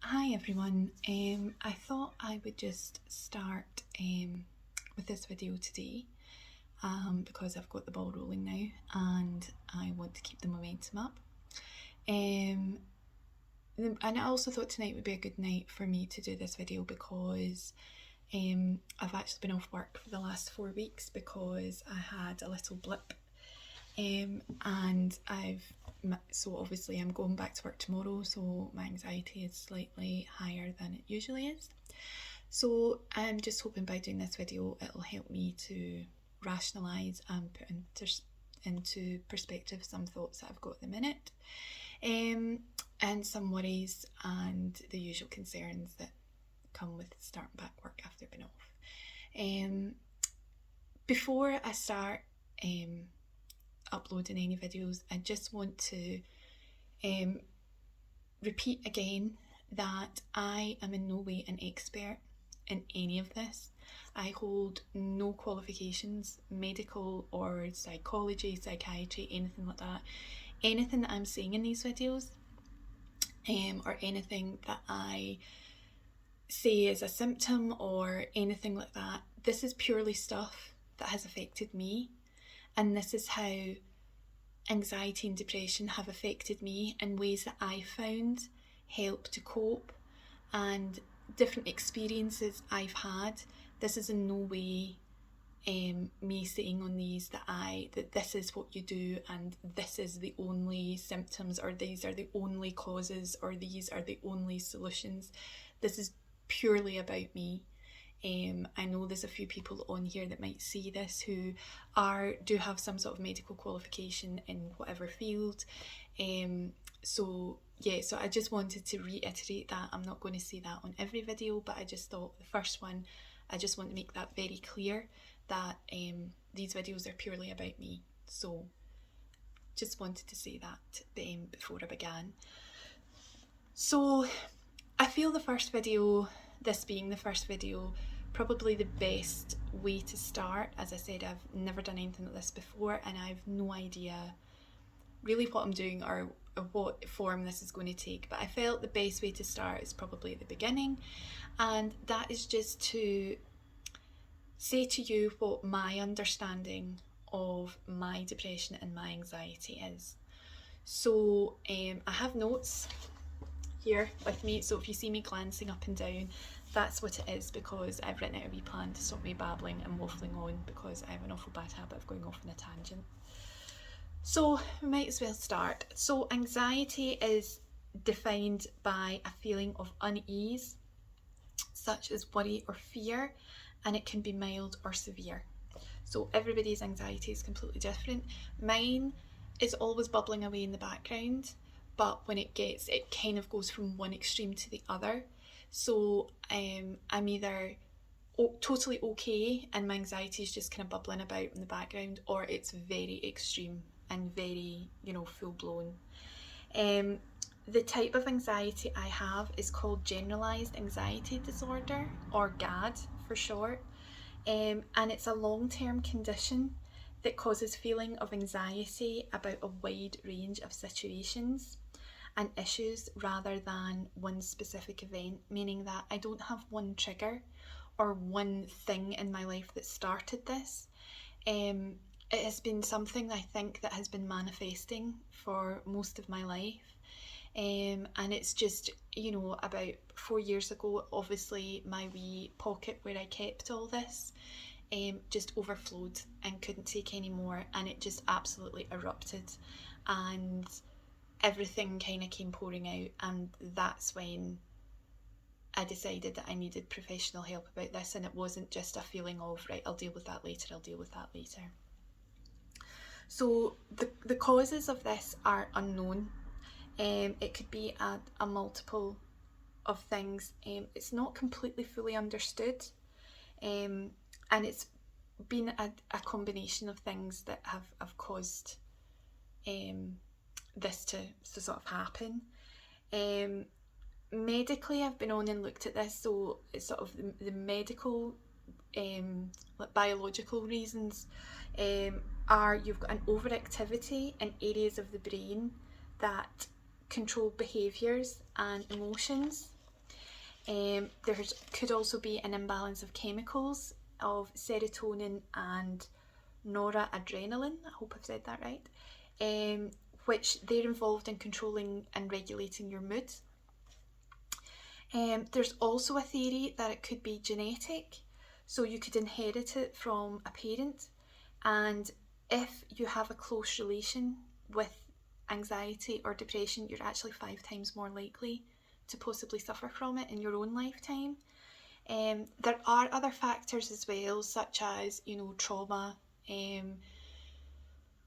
Hi everyone, I thought I would just start with this video today because I've got the ball rolling now and I want to keep the momentum up. And I also thought tonight would be a good night for me to do this video because I've actually been off work for the last 4 weeks because I had a little blip and so obviously I'm going back to work tomorrow, so my anxiety is slightly higher than it usually is. So I'm just hoping by doing this video it'll help me to rationalise and put into perspective some thoughts that I've got at the minute, and some worries and the usual concerns that come with starting back work after being off. Before I start uploading any videos, I just want to repeat again that I am in no way an expert in any of this. I hold no qualifications, medical or psychology, psychiatry, anything like that. Anything that I'm saying in these videos or anything that I say is a symptom or anything like that, this is purely stuff that has affected me, and this is how anxiety and depression have affected me in ways that I found help to cope, and different experiences I've had. This is in no way me saying on these that this is what you do and this is the only symptoms or these are the only causes or these are the only solutions. This is purely about me. I know there's a few people on here that might see this who do have some sort of medical qualification in whatever field. So I just wanted to reiterate that. I'm not going to say that on every video, but I just thought the first one, I just want to make that very clear that these videos are purely about me. So just wanted to say that before I began. So I feel this being the first video, probably the best way to start. As I said, I've never done anything like this before and I've no idea really what I'm doing or what form this is going to take, but I felt the best way to start is probably at the beginning, and that is just to say to you what my understanding of my depression and my anxiety is. So I have notes here with me, so if you see me glancing up and down, that's what it is, because I've written out a wee plan to stop me babbling and waffling on, because I have an awful bad habit of going off on a tangent. So we might as well start. So anxiety is defined by a feeling of unease, such as worry or fear, and it can be mild or severe. So everybody's anxiety is completely different. Mine is always bubbling away in the background, but when it kind of goes from one extreme to the other. So I'm either totally okay and my anxiety is just kind of bubbling about in the background, or it's very extreme and very, full blown. The type of anxiety I have is called generalized anxiety disorder, or GAD for short, and it's a long-term condition that causes feeling of anxiety about a wide range of situations and issues rather than one specific event, meaning that I don't have one trigger or one thing in my life that started this. It has been something I think that has been manifesting for most of my life. And it's just, about 4 years ago, obviously my wee pocket where I kept all this just overflowed and couldn't take any more, and it just absolutely erupted and everything kind of came pouring out, and that's when I decided that I needed professional help about this, and it wasn't just a feeling of, right, I'll deal with that later. So the causes of this are unknown. It could be a multiple of things. It's not completely fully understood, and it's been a combination of things that have caused this to sort of happen. Medically, I've been on and looked at this, so it's sort of the medical like biological reasons are you've got an overactivity in areas of the brain that control behaviours and emotions. There could also be an imbalance of chemicals of serotonin and noradrenaline, I hope I've said that right, which they're involved in controlling and regulating your mood. There's also a theory that it could be genetic, so you could inherit it from a parent, and if you have a close relation with anxiety or depression, you're actually 5 times more likely to possibly suffer from it in your own lifetime. There are other factors as well, such as, trauma,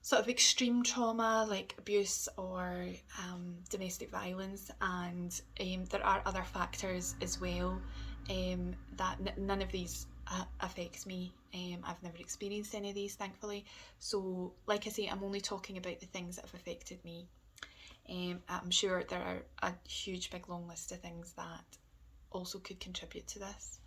sort of extreme trauma like abuse or domestic violence, and there are other factors as well that none of these affects me. I've never experienced any of these, thankfully, so like I say, I'm only talking about the things that have affected me. I'm sure there are a huge big long list of things that also could contribute to this.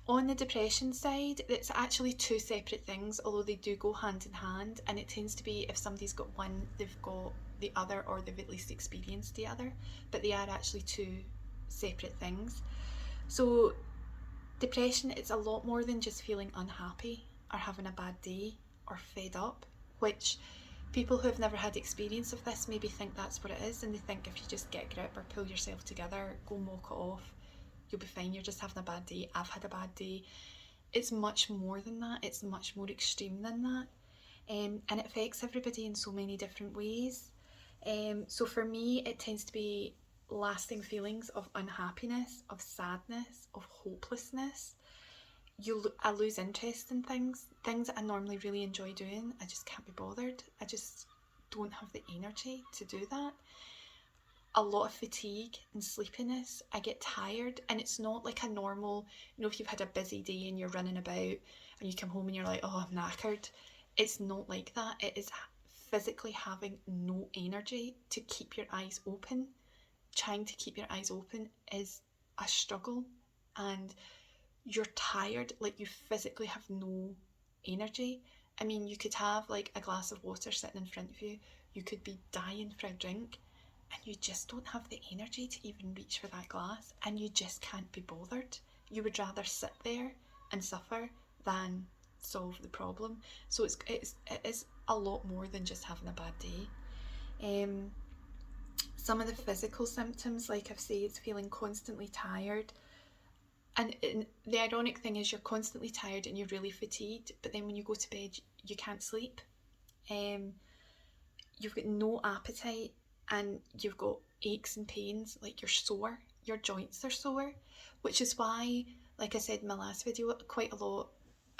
On the depression side, it's actually 2 separate things, although they do go hand in hand, and it tends to be if somebody's got one, they've got the other, or they've at least experienced the other, but they are actually 2 separate things. So depression, it's a lot more than just feeling unhappy or having a bad day or fed up, which people who have never had experience of this maybe think that's what it is, and they think if you just get a grip or pull yourself together, go mock it off, you'll be fine, you're just having a bad day. I've had a bad day. It's much more than that. It's much more extreme than that. And it affects everybody in so many different ways. So for me, it tends to be lasting feelings of unhappiness, of sadness, of hopelessness. I lose interest in things that I normally really enjoy doing. I just can't be bothered. I just don't have the energy to do that. A lot of fatigue and sleepiness. I get tired, and it's not like a normal, if you've had a busy day and you're running about and you come home and you're like, oh, I'm knackered. It's not like that. It is physically having no energy to keep your eyes open. Trying to keep your eyes open is a struggle, and you're tired, like you physically have no energy. I mean, you could have like a glass of water sitting in front of you, you could be dying for a drink, and you just don't have the energy to even reach for that glass, and you just can't be bothered. You would rather sit there and suffer than solve the problem. So it is a lot more than just having a bad day. Some of the physical symptoms, like I've said, feeling constantly tired. And the ironic thing is you're constantly tired and you're really fatigued, but then when you go to bed, you can't sleep. You've got no appetite, and you've got aches and pains, like you're sore, your joints are sore, which is why, like I said in my last video, quite a lot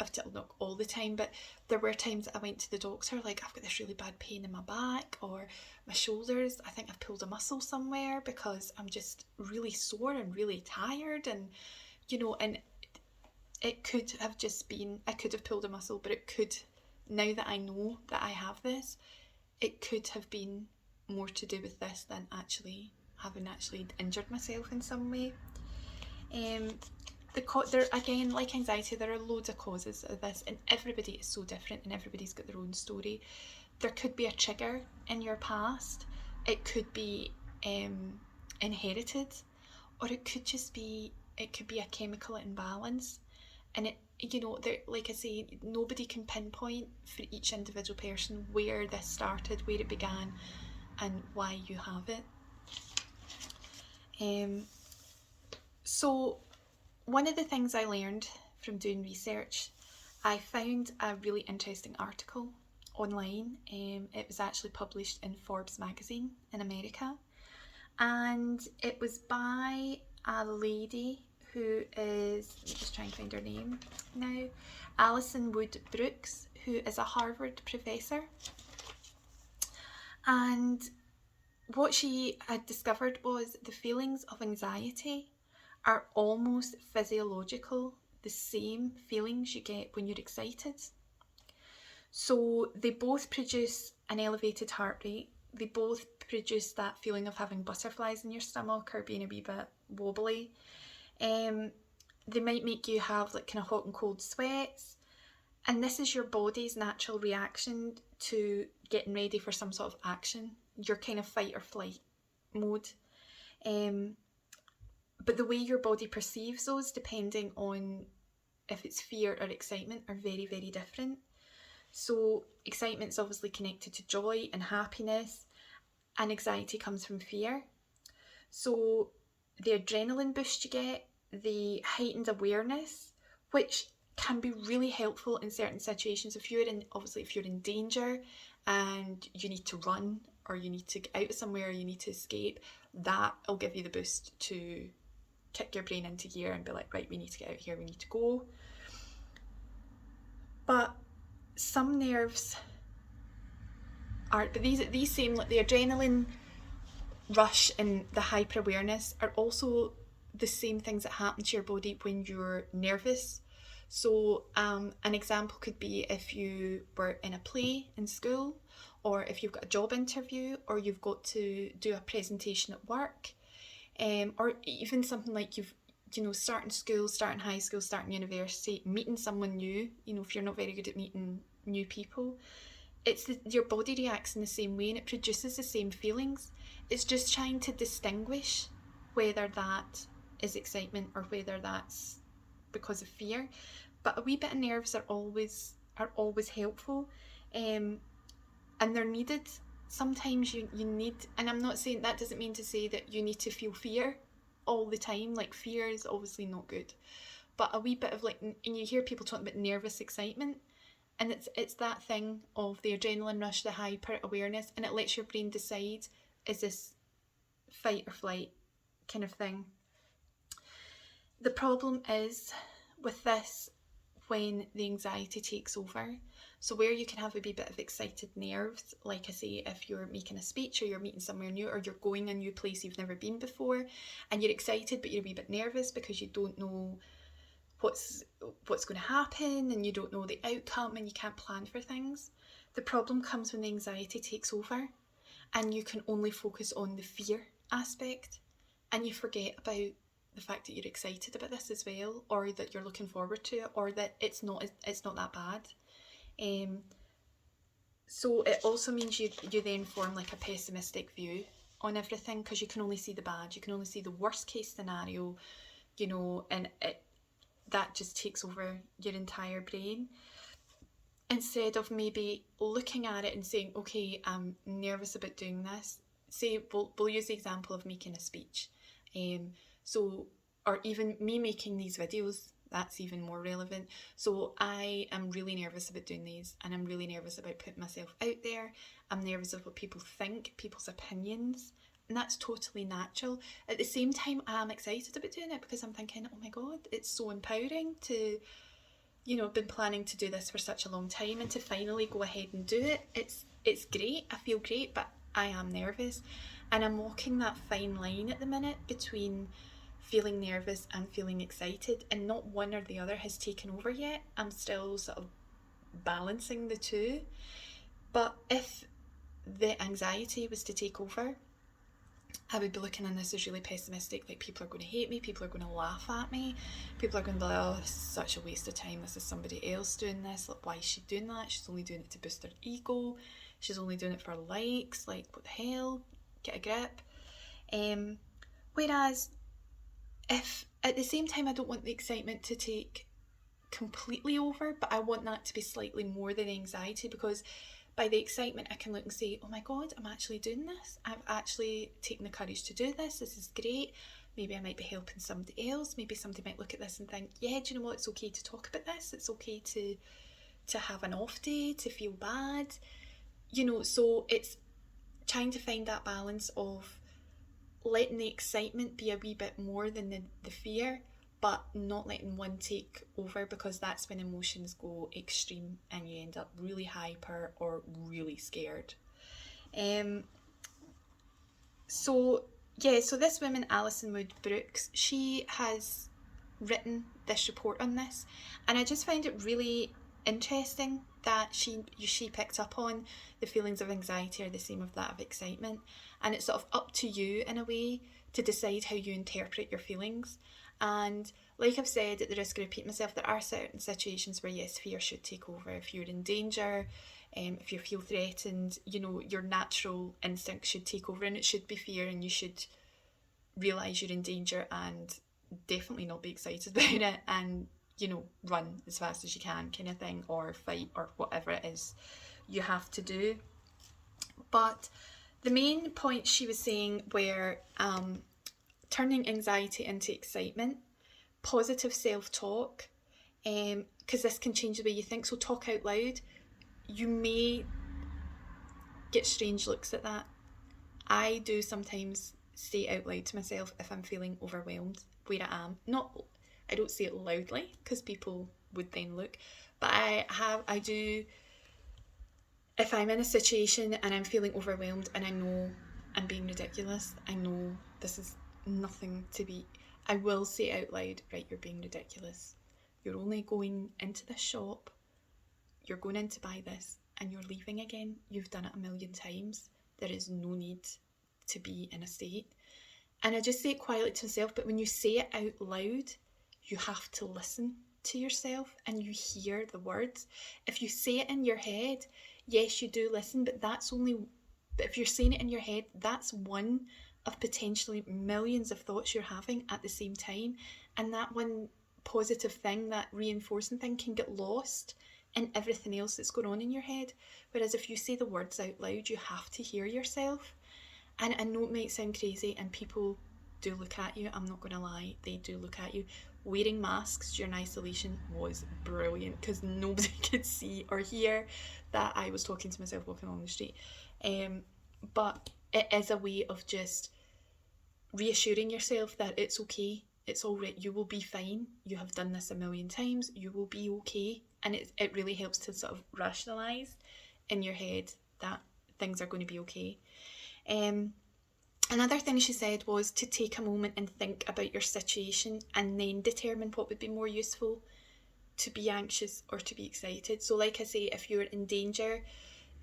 of, not all the time, but there were times that I went to the doctor, like I've got this really bad pain in my back or my shoulders, I think I've pulled a muscle somewhere because I'm just really sore and really tired, and and it could have just been, I could have pulled a muscle, but it could, now that I know that I have this, it could have been more to do with this than actually having injured myself in some way. There again, like anxiety, there are loads of causes of this, and everybody is so different, and everybody's got their own story. There could be a trigger in your past. It could be inherited, or it could just be a chemical imbalance, and like I say, nobody can pinpoint for each individual person where this started, where it began, and why you have it. So one of the things I learned from doing research, I found a really interesting article online. It was actually published in Forbes magazine in America, and it was by a lady who is, let me just try and find her name now, Alison Wood Brooks, who is a Harvard professor. And what she had discovered was the feelings of anxiety are almost physiological, the same feelings you get when you're excited. So they both produce an elevated heart rate. They both produce that feeling of having butterflies in your stomach or being a wee bit wobbly. They might make you have like kind of hot and cold sweats. And this is your body's natural reaction to getting ready for some sort of action, your kind of fight or flight mode. but the way your body perceives those, depending on if it's fear or excitement, are very, very different. So excitement's obviously connected to joy and happiness, and anxiety comes from fear. So the adrenaline boost you get, the heightened awareness, which can be really helpful in certain situations. If you're in danger and you need to run, or you need to get out of somewhere, or you need to escape, that'll give you the boost to kick your brain into gear and be like, right, we need to get out of here, we need to go. But some nerves are, but these same, like the adrenaline rush and the hyper awareness are also the same things that happen to your body when you're nervous. So an example could be if you were in a play in school, or if you've got a job interview, or you've got to do a presentation at work, or even something like starting school, starting high school, starting university, meeting someone new. If you're not very good at meeting new people, your body reacts in the same way and it produces the same feelings. It's just trying to distinguish whether that is excitement or whether that's because of fear. But a wee bit of nerves are always helpful, and they're needed. Sometimes you need, and I'm not saying that doesn't mean to say that you need to feel fear all the time. Like, fear is obviously not good, but a wee bit of, like, and you hear people talking about nervous excitement, and it's that thing of the adrenaline rush, the hyper awareness, and it lets your brain decide, is this fight or flight kind of thing. The problem is with this when the anxiety takes over. So where you can have a wee bit of excited nerves, like I say, if you're making a speech, or you're meeting somewhere new, or you're going a new place you've never been before, and you're excited but you're a wee bit nervous because you don't know what's going to happen, and you don't know the outcome, and you can't plan for things. The problem comes when the anxiety takes over and you can only focus on the fear aspect, and you forget about the fact that you're excited about this as well, or that you're looking forward to it, or that it's not that bad. So it also means you then form like a pessimistic view on everything, because you can only see the bad, you can only see the worst case scenario, and that just takes over your entire brain, instead of maybe looking at it and saying, okay, I'm nervous about doing this. Say, we'll use the example of making a speech. Or even me making these videos, that's even more relevant. So I am really nervous about doing these, and I'm really nervous about putting myself out there. I'm nervous of what people think, people's opinions, and that's totally natural. At the same time, I'm excited about doing it, because I'm thinking, oh my God, it's so empowering to, been planning to do this for such a long time, and to finally go ahead and do it. It's great, I feel great, but I am nervous, and I'm walking that fine line at the minute between feeling nervous and feeling excited, and not one or the other has taken over yet. I'm still sort of balancing the two. But if the anxiety was to take over, I would be looking at this as really pessimistic, like, people are going to hate me, people are going to laugh at me, people are going to be like, oh, this is such a waste of time, this is somebody else doing this, like, why is she doing that, she's only doing it to boost her ego, she's only doing it for likes, like, what the hell, get a grip. Whereas if at the same time I don't want the excitement to take completely over, but I want that to be slightly more than anxiety, because by the excitement I can look and say, oh my God, I'm actually doing this, I've actually taken the courage to do this is great, maybe I might be helping somebody else, maybe somebody might look at this and think, yeah, do you know what, it's okay to talk about this, it's okay to have an off day, to feel bad, so it's trying to find that balance of letting the excitement be a wee bit more than the fear, but not letting one take over, because that's when emotions go extreme and you end up really hyper or really scared. So this woman, Alison Wood Brooks, she has written this report on this, and I just find it really interesting that she picked up on the feelings of anxiety are the same of that of excitement, and it's sort of up to you in a way to decide how you interpret your feelings. And like I've said, at the risk of repeating myself, there are certain situations where yes, fear should take over. If you're in danger, if you feel threatened, your natural instinct should take over, and it should be fear, and you should realise you're in danger and definitely not be excited about it, and, you know, run as fast as you can kind of thing, or fight, or whatever it is you have to do. But the main points she was saying were turning anxiety into excitement, positive self-talk, because this can change the way you think. So talk out loud. You may get strange looks at that. I do sometimes say out loud to myself if I'm feeling overwhelmed where I am. I don't say it loudly because people would then look, but I do. If I'm in a situation and I'm feeling overwhelmed and I know I'm being ridiculous, I know this is nothing to be, I will say out loud, right, you're being ridiculous. You're only going into this shop, you're going in to buy this, and you're leaving again. You've done it a million times. There is no need to be in a state. And I just say it quietly to myself, but when you say it out loud, you have to listen to yourself and you hear the words. If you say it in your head, yes, you do listen, but if you're saying it in your head, that's one of potentially millions of thoughts you're having at the same time. And that one positive thing, that reinforcing thing, can get lost in everything else that's going on in your head. Whereas if you say the words out loud, you have to hear yourself. And I know it might sound crazy, and people do look at you, I'm not going to lie, they do look at you. Wearing masks during isolation was brilliant because nobody could see or hear that I was talking to myself walking along the street. But it is a way of just reassuring yourself that it's okay, it's all right, you will be fine, you have done this a million times, you will be okay. And it really helps to sort of rationalise in your head that things are going to be okay. Another thing she said was to take a moment and think about your situation and then determine what would be more useful, to be anxious or to be excited. So like I say, if you're in danger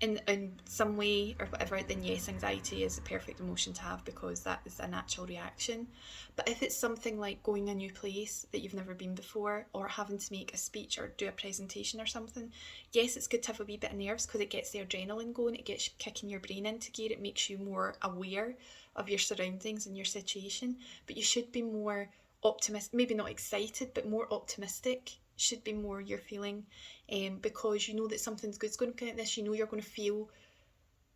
in some way or whatever, then yes, anxiety is a perfect emotion to have because that is a natural reaction. But if it's something like going a new place that you've never been before, or having to make a speech or do a presentation or something, yes, it's good to have a wee bit of nerves because it gets the adrenaline going, it gets kicking your brain into gear, it makes you more aware of your surroundings and your situation. But you should be more optimistic, maybe not excited, but more optimistic should be more your feeling, because you know that something's good's going to come out of this. You know you're going to feel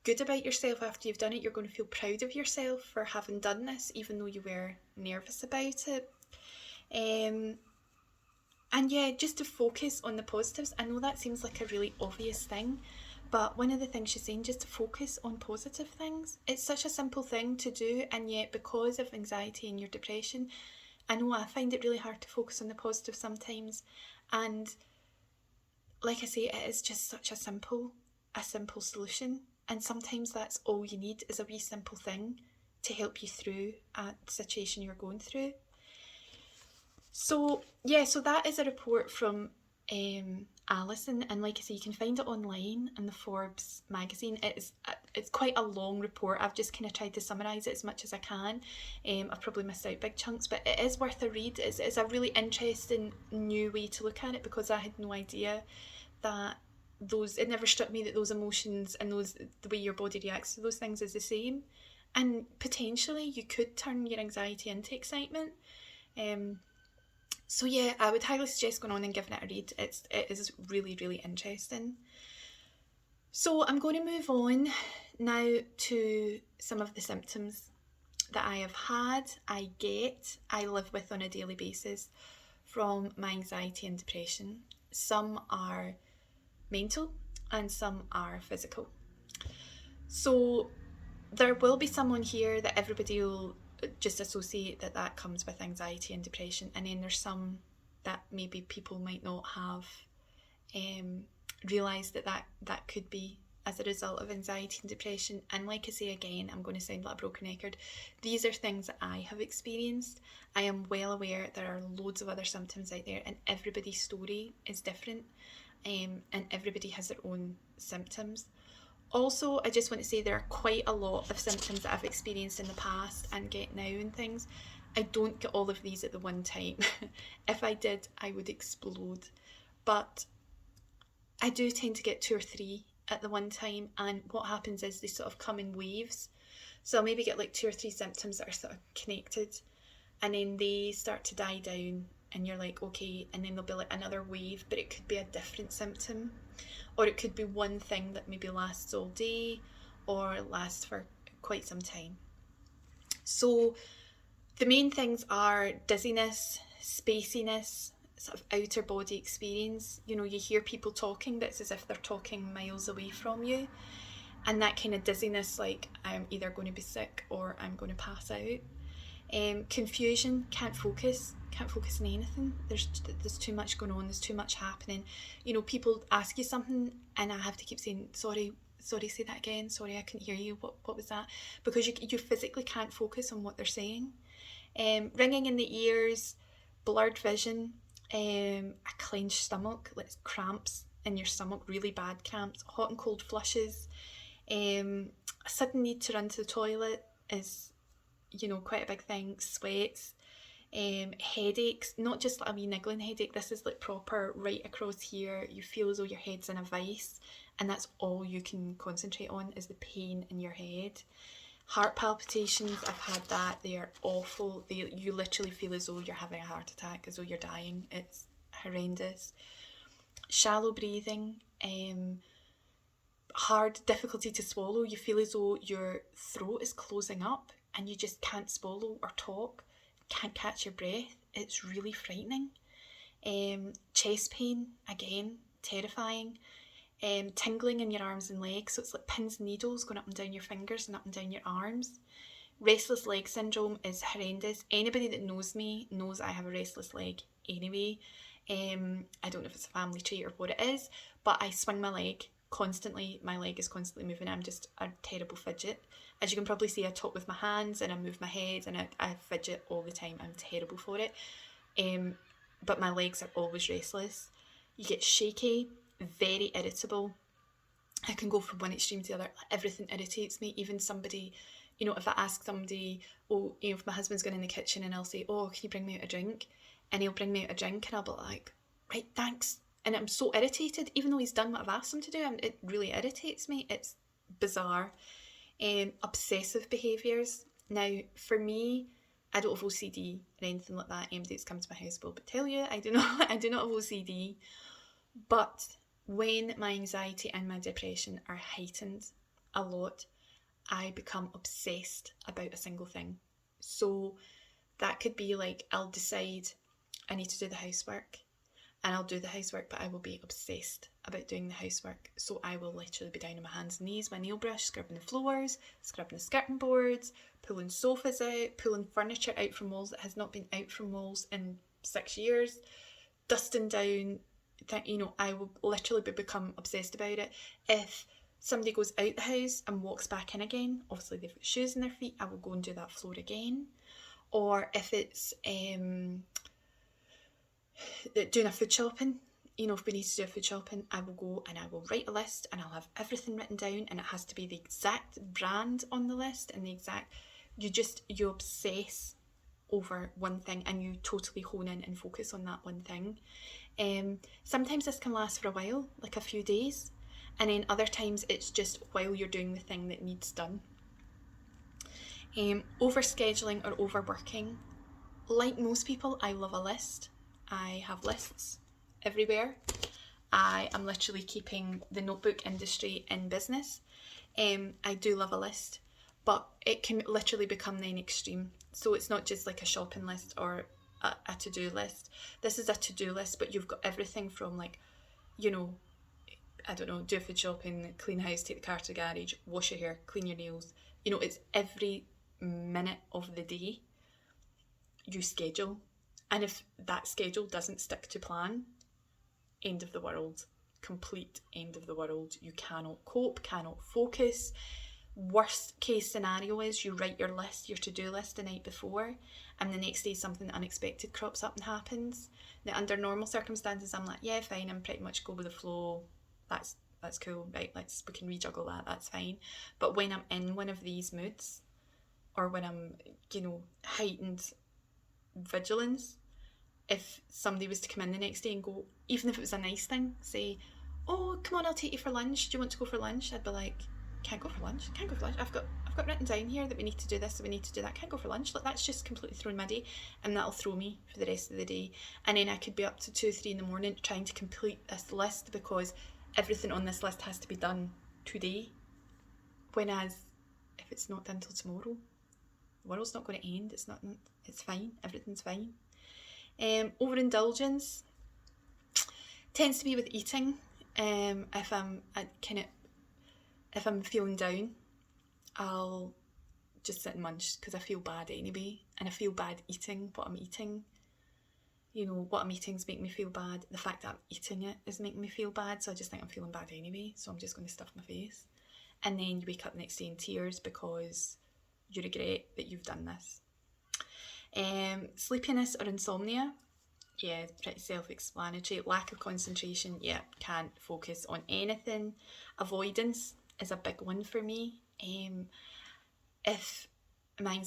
good about yourself after you've done it. You're going to feel proud of yourself for having done this, even though you were nervous about it. And yeah, just to focus on the positives. I know that seems like a really obvious thing, but one of the things she's saying, just to focus on positive things. It's such a simple thing to do, and yet because of anxiety and your depression, I know I find it really hard to focus on the positive sometimes. And like I say, it is just such a simple solution. And sometimes that's all you need, is a wee simple thing to help you through a situation you're going through. So yeah, so that is a report from Alison, and like I say, you can find it online in the Forbes magazine. It's quite a long report. I've just kind of tried to summarise it as much as I can. I've probably missed out big chunks, but it is worth a read. It's a really interesting new way to look at it, because I had no idea that it never struck me that those emotions and the way your body reacts to those things is the same. And potentially you could turn your anxiety into excitement. So yeah, I would highly suggest going on and giving it a read. It is really, really interesting. So I'm going to move on now to some of the symptoms that I have had, I live with on a daily basis from my anxiety and depression. Some are mental and some are physical. So there will be someone here that everybody will just associate that comes with anxiety and depression, and then there's some that maybe people might not have realised that could be as a result of anxiety and depression. And like I say again, I'm going to sound like a broken record, these are things that I have experienced. I am well aware there are loads of other symptoms out there, and everybody's story is different, and everybody has their own symptoms. Also, I just want to say there are quite a lot of symptoms that I've experienced in the past and get now and things. I don't get all of these at the one time. If I did, I would explode. But I do tend to get 2 or 3 at the one time, and what happens is they sort of come in waves. So I'll maybe get like 2 or 3 symptoms that are sort of connected, and then they start to die down, and you're like, okay, and then there'll be like another wave, but it could be a different symptom, or it could be one thing that maybe lasts all day or lasts for quite some time. So the main things are dizziness, spaciness, sort of outer body experience. You know, you hear people talking, but it's as if they're talking miles away from you. And that kind of dizziness, like I'm either going to be sick or I'm going to pass out. Confusion, can't focus on anything. There's too much going on, there's too much happening. You know, people ask you something and I have to keep saying, sorry, say that again, sorry, I couldn't hear you, what was that? Because you physically can't focus on what they're saying. Ringing in the ears, blurred vision, a clenched stomach, like cramps in your stomach, really bad cramps, hot and cold flushes, a sudden need to run to the toilet is, you know, quite a big thing. Sweats, headaches, not just like a wee niggling headache, this is like proper right across here. You feel as though your head's in a vice, and that's all you can concentrate on is the pain in your head. Heart palpitations, I've had that. They are awful. You literally feel as though you're having a heart attack, as though you're dying. It's horrendous. Shallow breathing, hard difficulty to swallow. You feel as though your throat is closing up and you just can't swallow or talk, can't catch your breath. It's really frightening. Chest pain, again, terrifying. Tingling in your arms and legs, so it's like pins and needles going up and down your fingers and up and down your arms. Restless leg syndrome is horrendous. Anybody that knows me knows I have a restless leg anyway. I don't know if it's a family trait or what it is, but I swing my leg constantly. My leg is constantly moving. I'm just a terrible fidget. As you can probably see, I talk with my hands and I move my head and I fidget all the time. I'm terrible for it. But my legs are always restless. You get shaky, very irritable. I can go from one extreme to the other. Everything irritates me. Even somebody, you know, if I ask somebody, oh, you know, if my husband's going in the kitchen and I'll say, oh, can you bring me out a drink? And he'll bring me out a drink and I'll be like, right, thanks. And I'm so irritated, even though he's done what I've asked him to do. It really irritates me. It's bizarre. Obsessive behaviours. Now, for me, I don't have OCD or anything like that. Anybody that's come to my house will tell you I do not have OCD. But when my anxiety and my depression are heightened a lot, I become obsessed about a single thing. So that could be like, I'll decide I need to do the housework, and I'll do the housework, but I will be obsessed about doing the housework. So I will literally be down on my hands and knees, my nail brush, scrubbing the floors, scrubbing the skirting boards, pulling sofas out, pulling furniture out from walls that has not been out from walls in 6 years, dusting down. That, you know, I will literally become obsessed about it. If somebody goes out the house and walks back in again, obviously they've got shoes in their feet, I will go and do that floor again. Or if it's doing a food shopping, you know, if we need to do a food shopping, I will go and I will write a list and I'll have everything written down, and it has to be the exact brand on the list and the exact, you obsess over one thing and you totally hone in and focus on that one thing. Sometimes this can last for a while, like a few days, and then other times it's just while you're doing the thing that needs done. Overscheduling or overworking. Like most people, I love a list. I have lists everywhere. I am literally keeping the notebook industry in business. I do love a list, but it can literally become then extreme. So it's not just like a shopping list or a to-do list. This is a to-do list, but you've got everything from, like, you know, I don't know, do food shopping, clean the house, take the car to the garage, wash your hair, clean your nails. You know, it's every minute of the day you schedule. And if that schedule doesn't stick to plan, end of the world. Complete end of the world. You cannot cope, cannot focus. Worst case scenario is you write your list, your to-do list the night before, and the next day something unexpected crops up and happens. Now, under normal circumstances, I'm like, yeah, fine, I'm pretty much go with the flow. That's cool, right? We can rejuggle that. That's fine. But when I'm in one of these moods, or when I'm, you know, heightened vigilance, if somebody was to come in the next day and go, even if it was a nice thing, say, oh, come on, I'll take you for lunch. Do you want to go for lunch? I'd be like, can't go for lunch, can't go for lunch. I've got written down here that we need to do this, we need to do that, can't go for lunch. Like, that's just completely thrown my day, and that'll throw me for the rest of the day. And then I could be up to 2 or 3 in the morning trying to complete this list because everything on this list has to be done today. Whereas if it's not done till tomorrow, the world's not going to end. It's fine, everything's fine. Overindulgence tends to be with eating. If I'm feeling down, I'll just sit and munch because I feel bad anyway, and I feel bad eating what I'm eating. You know, what I'm eating's making me feel bad. The fact that I'm eating it is making me feel bad, so I just think I'm feeling bad anyway, so I'm just going to stuff my face. And then you wake up the next day in tears because you regret that you've done this. Sleepiness or insomnia, yeah, pretty self-explanatory. Lack of concentration, yeah, can't focus on anything. Avoidance is a big one for me. If my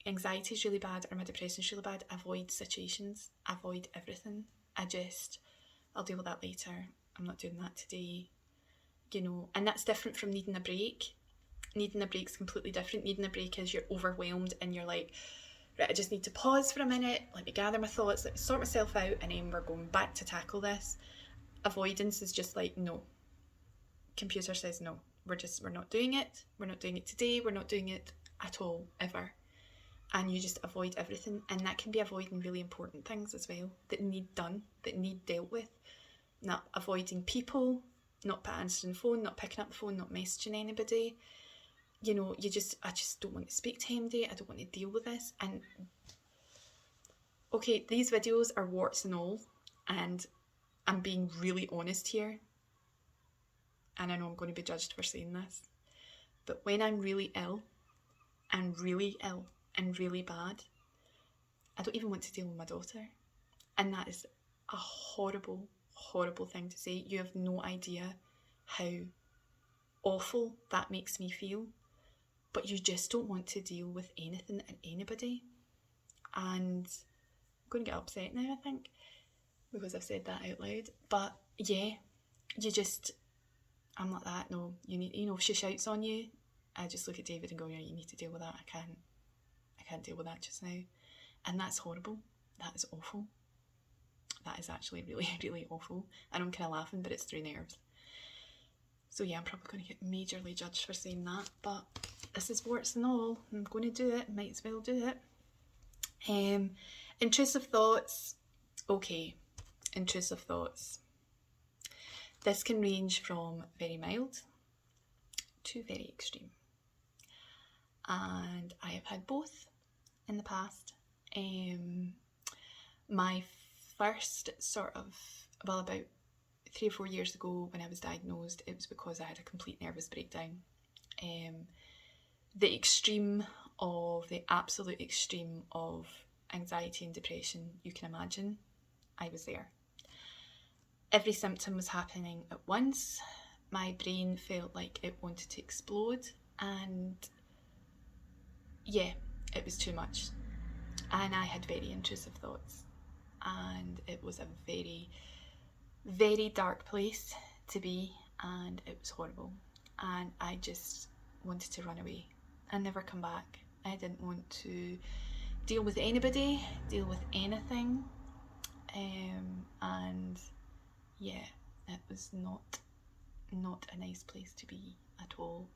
anxiety is really bad or my depression is really bad, avoid situations, avoid everything. I'll deal with that later. I'm not doing that today. You know, and that's different from needing a break. Needing a break's completely different. Needing a break is you're overwhelmed and you're like, right, I just need to pause for a minute, let me gather my thoughts, let me sort myself out, and then we're going back to tackle this. Avoidance is just like, no. Computer says no. We're not doing it. We're not doing it today. We're not doing it at all, ever. And you just avoid everything. And that can be avoiding really important things as well that need done, that need dealt with. Not avoiding people, not answering the phone, not picking up the phone, not messaging anybody. You know, I just don't want to speak to anybody. I don't want to deal with this. And okay, these videos are warts and all, and I'm being really honest here. And I know I'm going to be judged for saying this, but when I'm really ill and really bad, I don't even want to deal with my daughter. And that is a horrible, horrible thing to say. You have no idea how awful that makes me feel. But you just don't want to deal with anything and anybody. And I'm going to get upset now, I think, because I've said that out loud. But yeah, I'm like that. No, if she shouts on you, I just look at David and go, yeah, you need to deal with that. I can't deal with that just now. And that's horrible. That is awful. That is actually really, really awful. And I'm kind of laughing, but it's through nerves. So yeah, I'm probably going to get majorly judged for saying that, but this is warts and all. I'm going to do it. Might as well do it. Intrusive thoughts. Okay, intrusive thoughts. This can range from very mild to very extreme. And I have had both in the past. My first about 3 or 4 years ago when I was diagnosed, it was because I had a complete nervous breakdown. The absolute extreme of anxiety and depression you can imagine, I was there. Every symptom was happening at once. My brain felt like it wanted to explode, and yeah, it was too much. And I had very intrusive thoughts, and it was a very, very dark place to be, and it was horrible. And I just wanted to run away and never come back. I didn't want to deal with anybody, deal with anything. And yeah, it was not a nice place to be at all.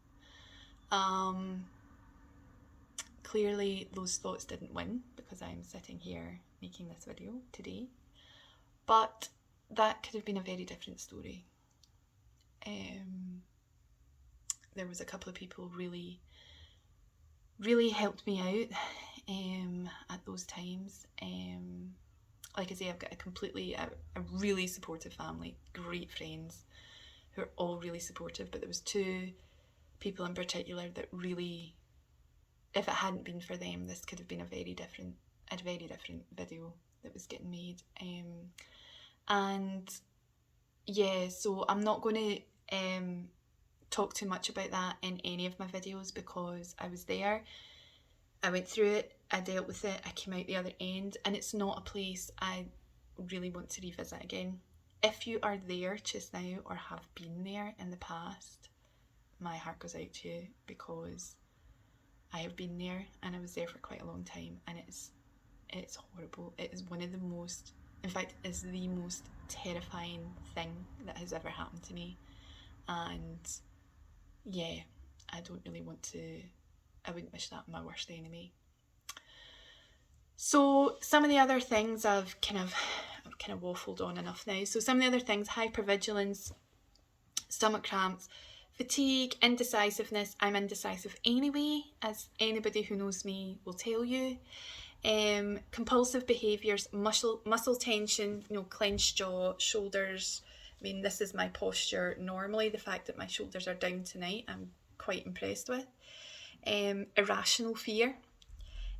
Clearly those thoughts didn't win because I'm sitting here making this video today, but that could have been a very different story. There was a couple of people really, really helped me out at those times. Like I say, I've got a really supportive family, great friends who are all really supportive, but there was 2 people in particular that really, if it hadn't been for them, this could have been a very different video that was getting made. And yeah, so I'm not going to talk too much about that in any of my videos because I was there, I went through it, I dealt with it, I came out the other end, and it's not a place I really want to revisit again. If you are there just now or have been there in the past, my heart goes out to you, because I have been there, and I was there for quite a long time, and it's horrible. It is one of the most, in fact, is the most terrifying thing that has ever happened to me. And yeah, I don't really want to, I wouldn't wish that on my worst enemy. So some of the other things I've kind of waffled on enough now. So some of the other things: hypervigilance, stomach cramps, fatigue, indecisiveness. I'm indecisive anyway, as anybody who knows me will tell you. Compulsive behaviours, muscle tension, clenched jaw, shoulders. I mean, this is my posture normally. The fact that my shoulders are down tonight, I'm quite impressed with. Irrational fear.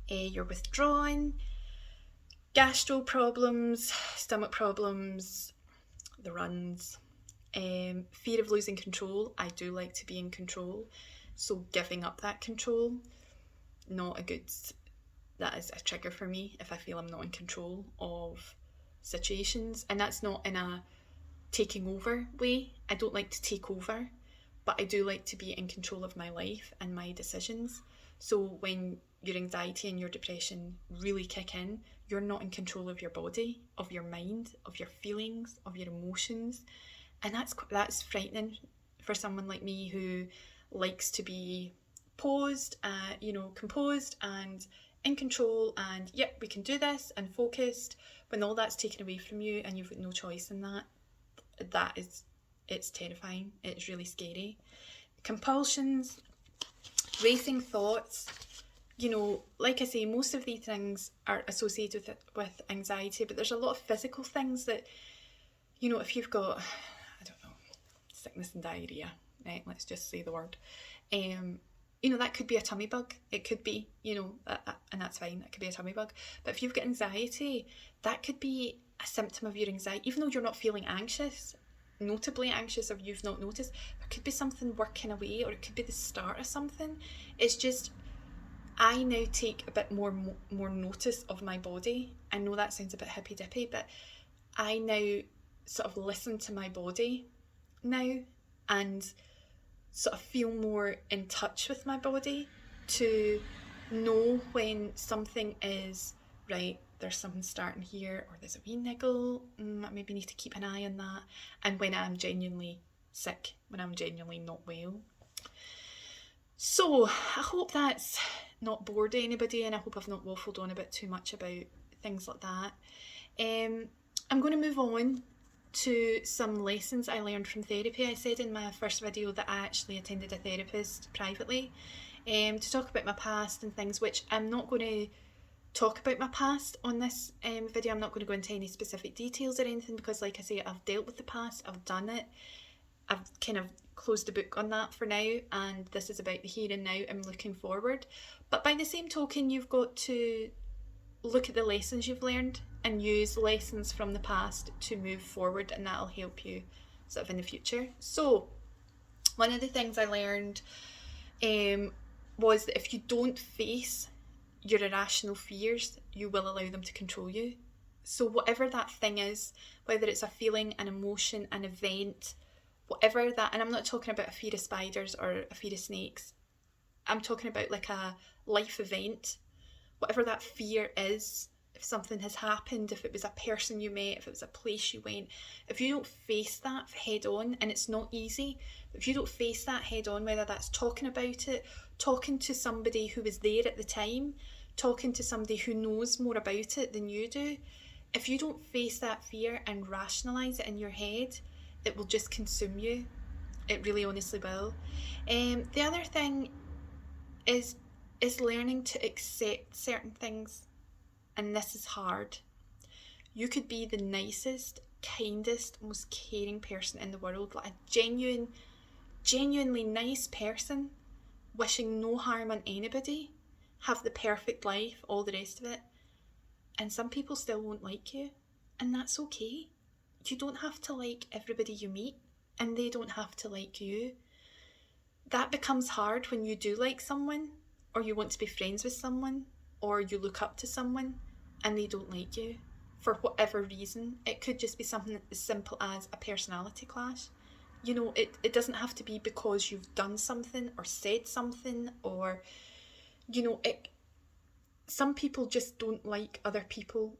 You're withdrawn. Gastro problems, stomach problems, the runs. Fear of losing control. I do like to be in control, so giving up that control, not a good, that is a trigger for me if I feel I'm not in control of situations. And that's not in a taking over way. I don't like to take over, but I do like to be in control of my life and my decisions. So when your anxiety and your depression really kick in, you're not in control of your body, of your mind, of your feelings, of your emotions. And that's frightening for someone like me who likes to be composed and in control, and yep, we can do this, and focused. When all that's taken away from you and you've got no choice in that, it's terrifying. It's really scary. Compulsions, racing thoughts. Like I say, most of these things are associated with anxiety, but there's a lot of physical things that, if you've got, I don't know, sickness and diarrhea, right? Let's just say the word. That could be a tummy bug. It could be, and that's fine. That could be a tummy bug. But if you've got anxiety, that could be a symptom of your anxiety. Even though you're not feeling anxious, notably anxious, or you've not noticed, there could be something working away, or it could be the start of something. It's just, I now take a bit more notice of my body. I know that sounds a bit hippy dippy, but I now sort of listen to my body now, and sort of feel more in touch with my body to know when something is right. There's something starting here, or there's a wee niggle. I maybe need to keep an eye on that. And when I'm genuinely sick, when I'm genuinely not well. So I hope that's not bored anybody, and I hope I've not waffled on a bit too much about things like that. I'm going to move on to some lessons I learned from therapy. I said in my first video that I actually attended a therapist privately to talk about my past and things, which I'm not going to talk about my past on this video. I'm not going to go into any specific details or anything, because like I say, I've dealt with the past, I've done it, I've kind of closed the book on that for now, and this is about the here and now. I'm looking forward. But by the same token, you've got to look at the lessons you've learned and use lessons from the past to move forward, and that'll help you sort of in the future. So one of the things I learned was that if you don't face your irrational fears, you will allow them to control you. So whatever that thing is, whether it's a feeling, an emotion, an event, whatever that, and I'm not talking about a fear of spiders or a fear of snakes, I'm talking about like a life event. Whatever that fear is, if something has happened, if it was a person you met, if it was a place you went, if you don't face that head on, and it's not easy, if you don't face that head on, whether that's talking about it, talking to somebody who was there at the time, talking to somebody who knows more about it than you do, if you don't face that fear and rationalise it in your head, it will just consume you. It really honestly will. The other thing is learning to accept certain things, and this is hard. You could be the nicest, kindest, most caring person in the world, like a genuinely nice person, wishing no harm on anybody, have the perfect life, all the rest of it, and some people still won't like you, and that's okay. You don't have to like everybody you meet, and they don't have to like you. That becomes hard when you do like someone, or you want to be friends with someone, or you look up to someone and they don't like you for whatever reason. It could just be something as simple as a personality clash. You know, it doesn't have to be because you've done something or said something, or, you know, some people just don't like other people.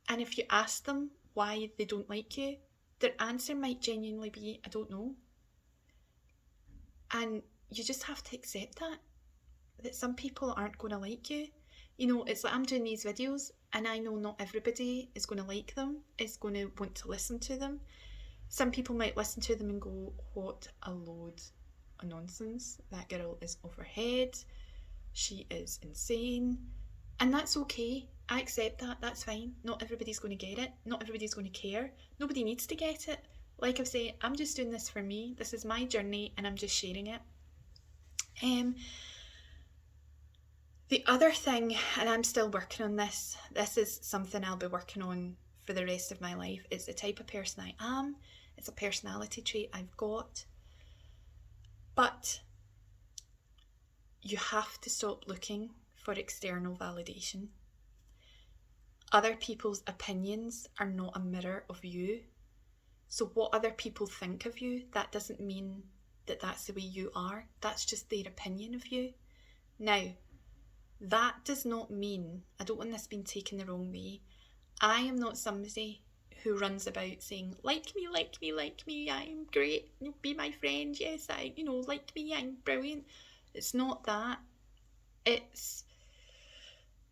And if you ask them why they don't like you, their answer might genuinely be, I don't know. And you just have to accept that some people aren't going to like you. You know, it's like I'm doing these videos and I know not everybody is going to like them, is going to want to listen to them. Some people might listen to them and go, what a load of nonsense. That girl is off her head. She is insane. And that's okay. I accept that. That's fine. Not everybody's going to get it. Not everybody's going to care. Nobody needs to get it. Like I say, I'm just doing this for me. This is my journey and I'm just sharing it. The other thing, and I'm still working on this is something I'll be working on for the rest of my life. It's the type of person I am. It's a personality trait I've got. But you have to stop looking for external validation. Other people's opinions are not a mirror of you. So what other people think of you, that doesn't mean that that's the way you are. That's just their opinion of you. Now, that does not mean, I don't want this being taken the wrong way, I am not somebody who runs about saying, like me, like me, like me, I'm great, be my friend, yes, like me, I'm brilliant. It's not that. It's,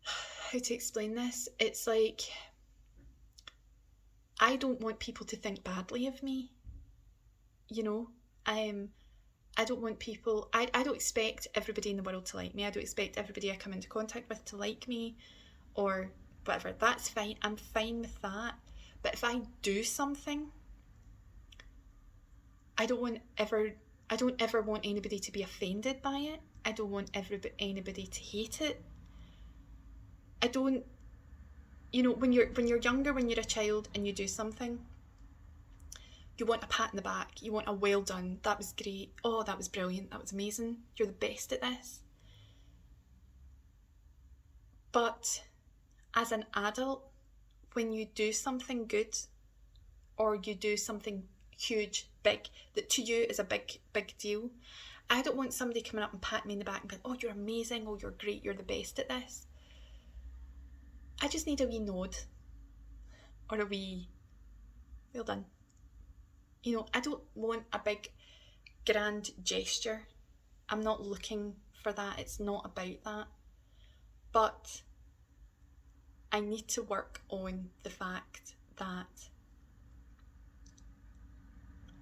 how to explain this? It's like, I don't want people to think badly of me. You know, I don't want people, I don't expect everybody in the world to like me. I don't expect everybody I come into contact with to like me or whatever. That's fine. I'm fine with that. But if I do something, I don't ever want anybody to be offended by it. I don't want anybody to hate it. I don't, you know, when you're younger, when you're a child and you do something, you want a pat in the back. You want a well done. That was great. Oh, that was brilliant. That was amazing. You're the best at this. But as an adult, when you do something good or you do something huge, big, that to you is a big, big deal, I don't want somebody coming up and patting me in the back and going, oh, you're amazing. Oh, you're great. You're the best at this. I just need a wee nod or a wee, well done. You know, I don't want a big grand gesture. I'm not looking for that. It's not about that. But I need to work on the fact that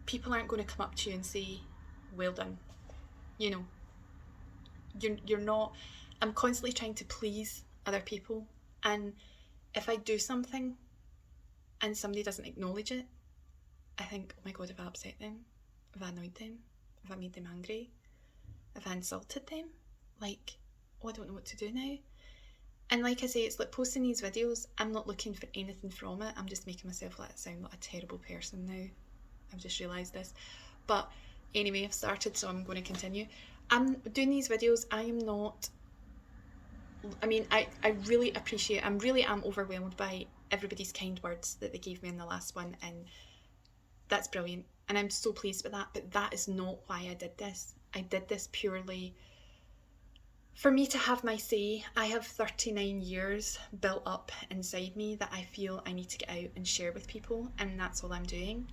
people aren't going to come up to you and say, well done. You know, you're not, I'm constantly trying to please other people. And if I do something and somebody doesn't acknowledge it, I think, oh my God, have I upset them? Have I annoyed them? Have I made them angry? Have I insulted them? Like, oh, I don't know what to do now. And like I say, it's like posting these videos, I'm not looking for anything from it. I'm just making myself sound like a terrible person now. I've just realised this. But anyway, I've started, so I'm going to continue. I'm doing these videos, I really appreciate, I really am overwhelmed by everybody's kind words that they gave me in the last one, and that's brilliant. And I'm so pleased with that, but that is not why I did this. I did this purely for me to have my say. I have 39 years built up inside me that I feel I need to get out and share with people, and that's all I'm doing.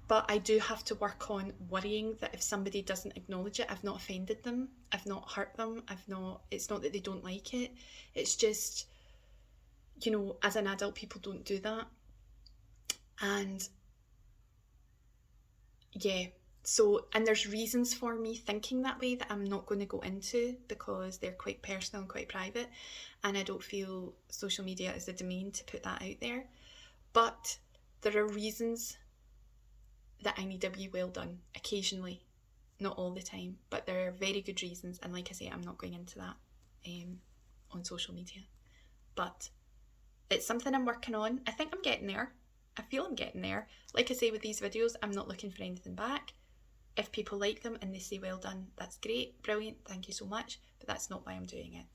But I do have to work on worrying that if somebody doesn't acknowledge it, I've not offended them, I've not hurt them, it's not that they don't like it, it's just, you know, as an adult, people don't do that. And yeah, so, and there's reasons for me thinking that way that I'm not going to go into because they're quite personal and quite private, and I don't feel social media is the domain to put that out there. But there are reasons that I need a wee well done occasionally, not all the time, but there are very good reasons, and like I say, I'm not going into that on social media. But it's something I'm working on. I think I'm getting there. I feel I'm getting there. Like I say, with these videos, I'm not looking for anything back. If people like them and they say well done, that's great, brilliant, thank you so much, but that's not why I'm doing it.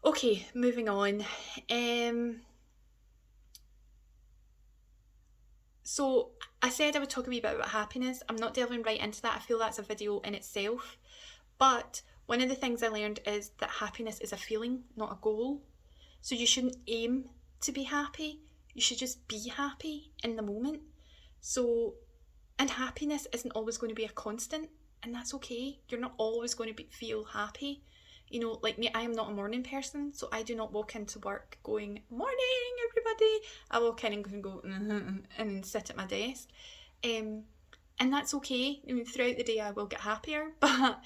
Okay, moving on. So I said I would talk a wee bit about happiness. I'm not delving right into that. I feel that's a video in itself. But one of the things I learned is that happiness is a feeling, not a goal. So you shouldn't aim to be happy. You should just be happy in the moment. So, and happiness isn't always going to be a constant, and that's okay. You're not always going to feel happy. You know, like me, I am not a morning person, so I do not walk into work going, "Morning, everybody." I walk in and can go, and then sit at my desk. And that's okay. I mean, throughout the day, I will get happier, but,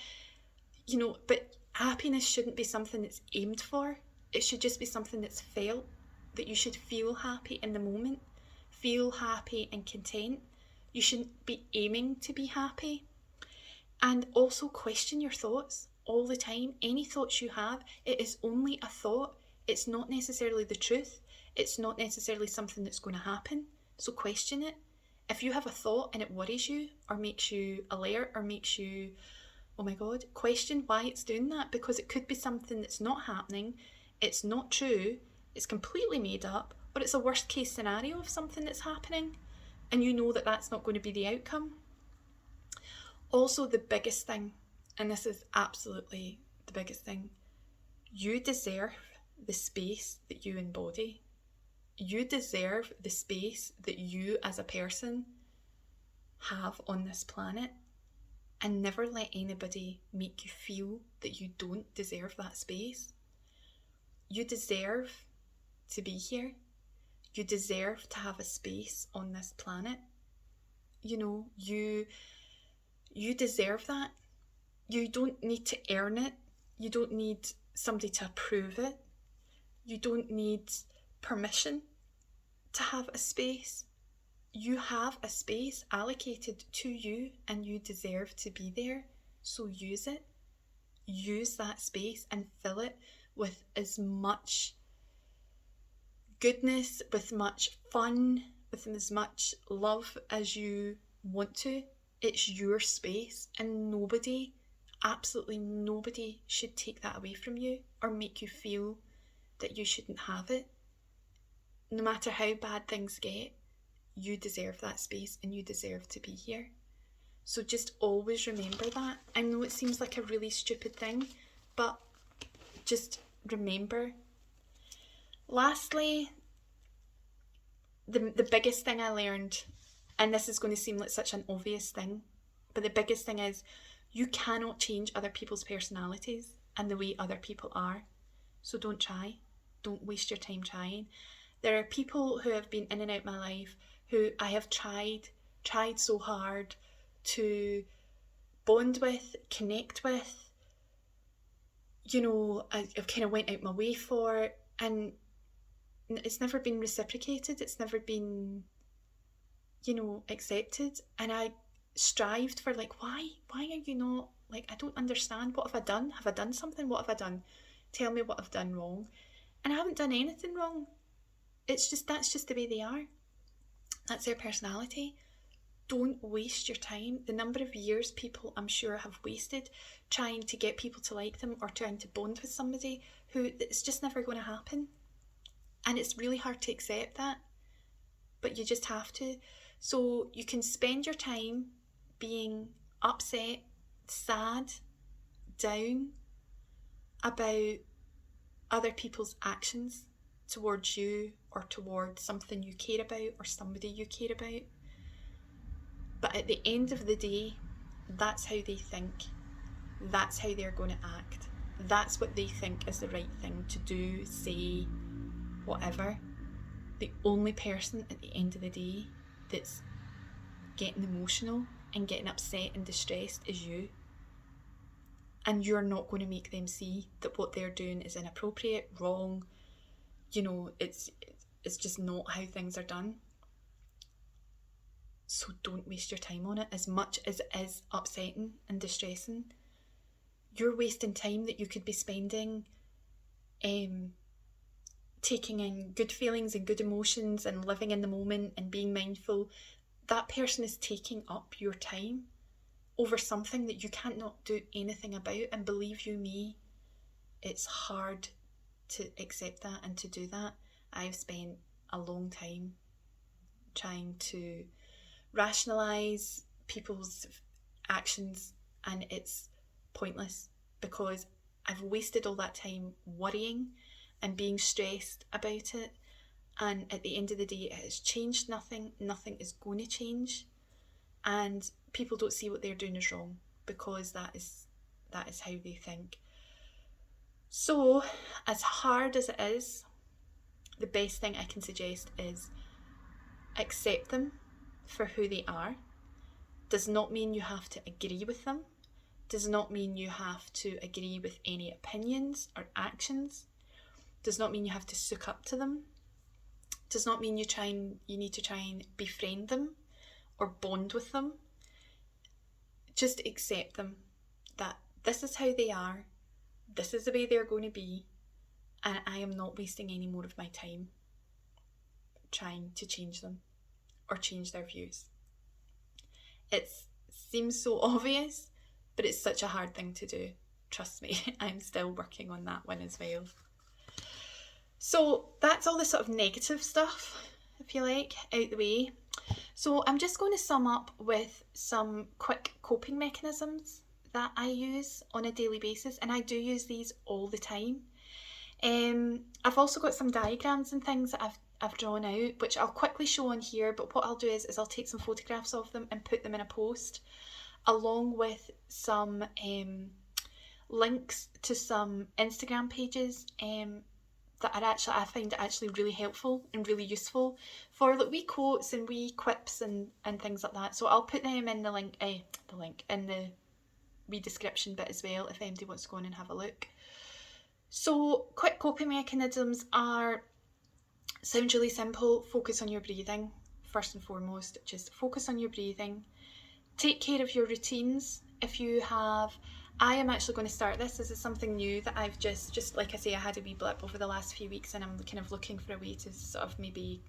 you know, but happiness shouldn't be something that's aimed for. It should just be something that's felt, that you should feel happy in the moment, feel happy and content. You shouldn't be aiming to be happy. And also question your thoughts all the time. Any thoughts you have, it is only a thought. It's not necessarily the truth. It's not necessarily something that's going to happen. So question it. If you have a thought and it worries you or makes you alert or makes you, oh my God, question why it's doing that, because it could be something that's not happening, it's not true, it's completely made up, or it's a worst case scenario of something that's happening, and you know that that's not going to be the outcome. Also, the biggest thing, and this is absolutely the biggest thing, you deserve the space that you embody. You deserve the space that you as a person have on this planet. And never let anybody make you feel that you don't deserve that space. You deserve to be here. You deserve to have a space on this planet. You know, you deserve that. You don't need to earn it. You don't need somebody to approve it. You don't need permission to have a space. You have a space allocated to you and you deserve to be there. So use it. Use that space and fill it with as much goodness, with much fun, with as much love as you want to. It's your space, and nobody, absolutely nobody, should take that away from you or make you feel that you shouldn't have it. No matter how bad things get, you deserve that space and you deserve to be here. So just always remember that. I know it seems like a really stupid thing, but just remember. Lastly, the biggest thing I learned, and this is going to seem like such an obvious thing, but the biggest thing is you cannot change other people's personalities and the way other people are. So don't try. Don't waste your time trying. There are people who have been in and out my life who I have tried so hard to bond with, connect with, you know, I've kind of went out my way for, and it's never been reciprocated. It's never been, you know, accepted. And I strived for, like, why are you not, like, I don't understand. What have I done? Have I done something? What have I done? Tell me what I've done wrong. And I haven't done anything wrong. It's just, that's just the way they are. That's their personality. Don't waste your time. The number of years people, I'm sure, have wasted trying to get people to like them or trying to bond with somebody who it's just never going to happen. And it's really hard to accept that, but you just have to. So you can spend your time being upset, sad, down about other people's actions towards you or towards something you care about or somebody you care about. But at the end of the day, that's how they think. That's how they're going to act. That's what they think is the right thing to do, say, whatever. The only person at the end of the day that's getting emotional and getting upset and distressed is you. And you're not going to make them see that what they're doing is inappropriate, wrong. You know, it's just not how things are done. So don't waste your time on it. As much as it is upsetting and distressing, you're wasting time that you could be spending taking in good feelings and good emotions and living in the moment and being mindful. That person is taking up your time over something that you can't not do anything about. And believe you me, it's hard to accept that and to do that. I've spent a long time trying to rationalise people's actions, and it's pointless because I've wasted all that time worrying and being stressed about it, and at the end of the day it has changed nothing. Nothing is going to change, and people don't see what they're doing is wrong because that is how they think. So as hard as it is, the best thing I can suggest is accept them for who they are. Does not mean you have to agree with them. Does not mean you have to agree with any opinions or actions. Does not mean you have to suck up to them. Does not mean you need to try and befriend them or bond with them. Just accept them, that this is how they are, this is the way they're going to be, and I am not wasting any more of my time trying to change them or change their views. It seems so obvious, but it's such a hard thing to do. Trust me, I'm still working on that one as well. So that's all the sort of negative stuff, if you like, out the way. So I'm just going to sum up with some quick coping mechanisms that I use on a daily basis, and I do use these all the time. I've also got some diagrams and things that I've drawn out, which I'll quickly show on here, but what I'll do is I'll take some photographs of them and put them in a post, along with some links to some Instagram pages that I find it actually really helpful and really useful for like wee quotes and wee quips and things like that. So I'll put them in the link in the wee description bit as well if anybody wants to go in and have a look. So quick coping mechanisms sound really simple. Focus on your breathing first and foremost. Just focus on your breathing. Take care of your routines. I am actually going to start this. This is something new that I've just like I say, I had a wee blip over the last few weeks, and I'm kind of looking for a way to sort of maybe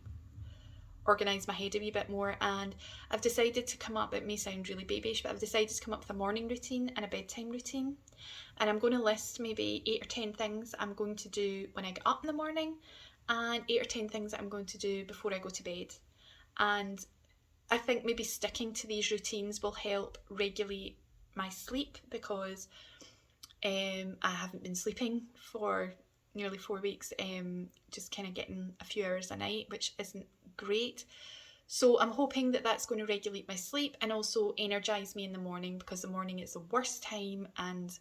organise my head a wee bit more, and I've decided to come up, it may sound really babyish, but I've decided to come up with a morning routine and a bedtime routine, and I'm going to list maybe 8 or 10 things I'm going to do when I get up in the morning, and 8 or 10 things that I'm going to do before I go to bed. And I think maybe sticking to these routines will help regulate my sleep, because I haven't been sleeping for nearly 4 weeks, just kind of getting a few hours a night, which isn't great. So I'm hoping that that's going to regulate my sleep and also energise me in the morning, because the morning is the worst time, and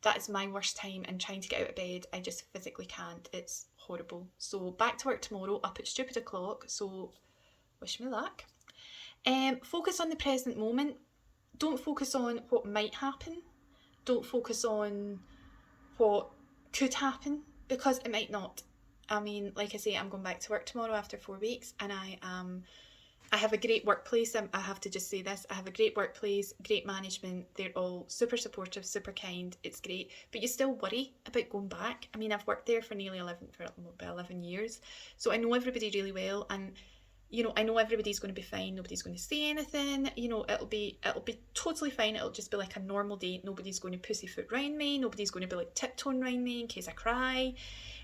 that is my worst time, and trying to get out of bed, I just physically can't. It's horrible. So back to work tomorrow up at stupid o'clock, so wish me luck. Focus on the present moment. Don't focus on what might happen. Don't focus on what could happen, because it might not. I mean, like I say, I'm going back to work tomorrow after 4 weeks, and I have a great workplace. I have to just say this. I have a great workplace, great management. They're all super supportive, super kind. It's great. But you still worry about going back. I mean, I've worked there for nearly 11 years. So I know everybody really well, and I know everybody's going to be fine. Nobody's going to say anything. It'll be totally fine. It'll just be like a normal day. Nobody's going to pussyfoot round me. Nobody's going to be like tiptoeing round me in case I cry.